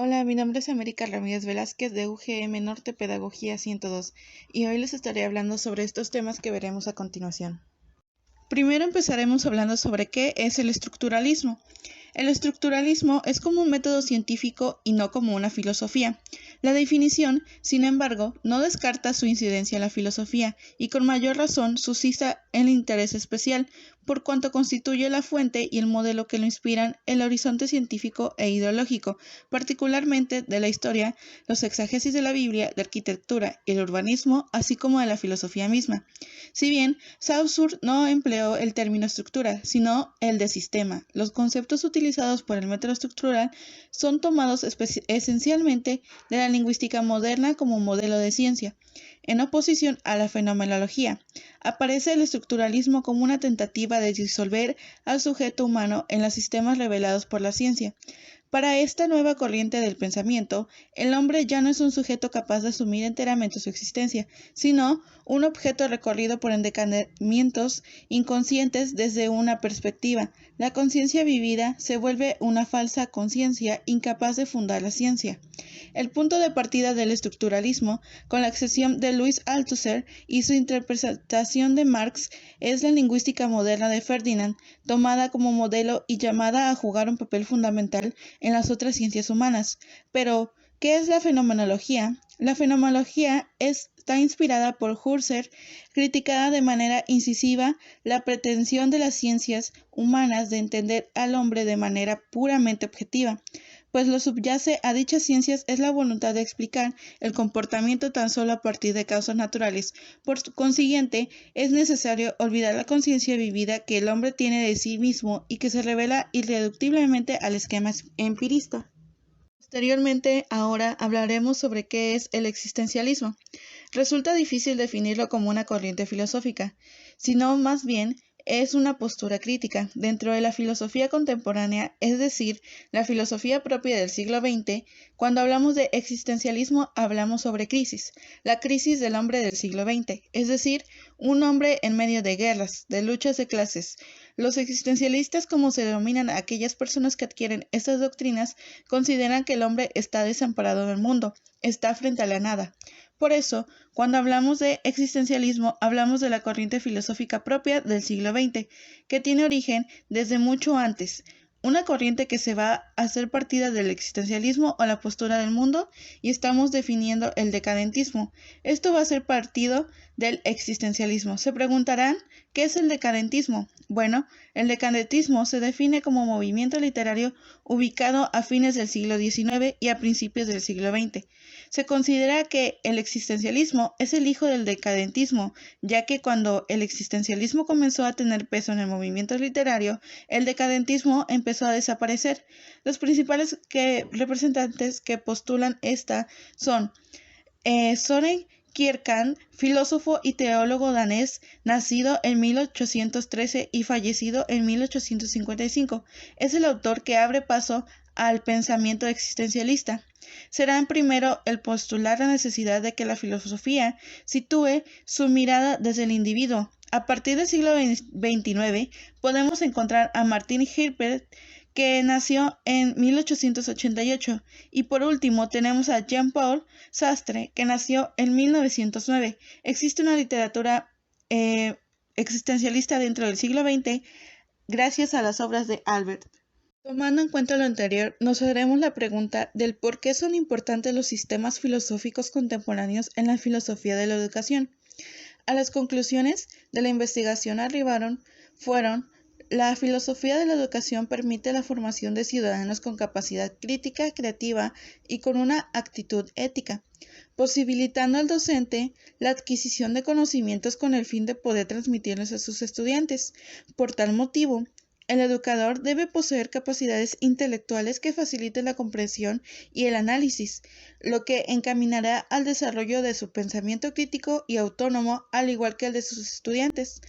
Hola, mi nombre es América Ramírez Velázquez de UGM Norte Pedagogía 102 y hoy les estaré hablando sobre estos temas que veremos a continuación. Primero empezaremos hablando sobre qué es el estructuralismo. El estructuralismo es como un método científico y no como una filosofía. La definición, sin embargo, no descarta su incidencia en la filosofía y con mayor razón suscita el interés especial, por cuanto constituye la fuente y el modelo que lo inspiran el horizonte científico e ideológico, particularmente de la historia, los exégesis de la Biblia, de arquitectura y el urbanismo, así como de la filosofía misma. Si bien Saussure no empleó el término estructura, sino el de sistema, los conceptos utilizados por el método estructural son tomados esencialmente de la lingüística moderna como modelo de ciencia. En oposición a la fenomenología, aparece el estructuralismo como una tentativa de disolver al sujeto humano en los sistemas revelados por la ciencia. Para esta nueva corriente del pensamiento, el hombre ya no es un sujeto capaz de asumir enteramente su existencia, sino un objeto recorrido por encadenamientos inconscientes desde una perspectiva. La conciencia vivida se vuelve una falsa conciencia incapaz de fundar la ciencia. El punto de partida del estructuralismo, con la excepción de Louis Althusser y su interpretación de Marx, es la lingüística moderna de Ferdinand, tomada como modelo y llamada a jugar un papel fundamental en las otras ciencias humanas. Pero, ¿qué es la fenomenología? La fenomenología está inspirada por Husserl, criticada de manera incisiva la pretensión de las ciencias humanas de entender al hombre de manera puramente objetiva, pues lo subyace a dichas ciencias es la voluntad de explicar el comportamiento tan solo a partir de causas naturales. Por consiguiente, es necesario olvidar la conciencia vivida que el hombre tiene de sí mismo y que se revela irreductiblemente al esquema empirista. Posteriormente, ahora hablaremos sobre qué es el existencialismo. Resulta difícil definirlo como una corriente filosófica, sino más bien es una postura crítica dentro de la filosofía contemporánea, es decir, la filosofía propia del siglo XX. Cuando hablamos de existencialismo, hablamos sobre crisis, la crisis del hombre del siglo XX, es decir, un hombre en medio de guerras, de luchas de clases. Los existencialistas, como se denominan a aquellas personas que adquieren estas doctrinas, consideran que el hombre está desamparado del mundo, está frente a la nada. Por eso, cuando hablamos de existencialismo, hablamos de la corriente filosófica propia del siglo XX, que tiene origen desde mucho antes, una corriente que se va a hacer partida del existencialismo o la postura del mundo, y estamos definiendo el decadentismo. Esto va a ser partido del existencialismo. Se preguntarán, ¿qué es el decadentismo? Bueno, el decadentismo se define como movimiento literario ubicado a fines del siglo XIX y a principios del siglo XX. Se considera que el existencialismo es el hijo del decadentismo, ya que cuando el existencialismo comenzó a tener peso en el movimiento literario, el decadentismo empezó a desaparecer. Los principales representantes que postulan esta son Søren Kierkegaard, filósofo y teólogo danés, nacido en 1813 y fallecido en 1855. Es el autor que abre paso al pensamiento existencialista. Será en primero el postular la necesidad de que la filosofía sitúe su mirada desde el individuo. A partir del siglo XXIX podemos encontrar a Martin Hilbert, que nació en 1888, y por último tenemos a Jean-Paul Sartre, que nació en 1909. Existe una literatura existencialista dentro del siglo XX gracias a las obras de Albert. Tomando en cuenta lo anterior, nos haremos la pregunta del por qué son importantes los sistemas filosóficos contemporáneos en la filosofía de la educación. A las conclusiones de la investigación fueron: la filosofía de la educación permite la formación de ciudadanos con capacidad crítica, creativa y con una actitud ética, posibilitando al docente la adquisición de conocimientos con el fin de poder transmitirlos a sus estudiantes. Por tal motivo, el educador debe poseer capacidades intelectuales que faciliten la comprensión y el análisis, lo que encaminará al desarrollo de su pensamiento crítico y autónomo, al igual que el de sus estudiantes,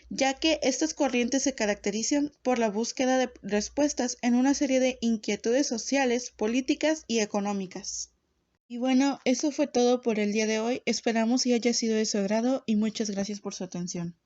ya que estas corrientes se caracterizan por la búsqueda de respuestas en una serie de inquietudes sociales, políticas y económicas. Y bueno, eso fue todo por el día de hoy. Esperamos que haya sido de su agrado y muchas gracias por su atención.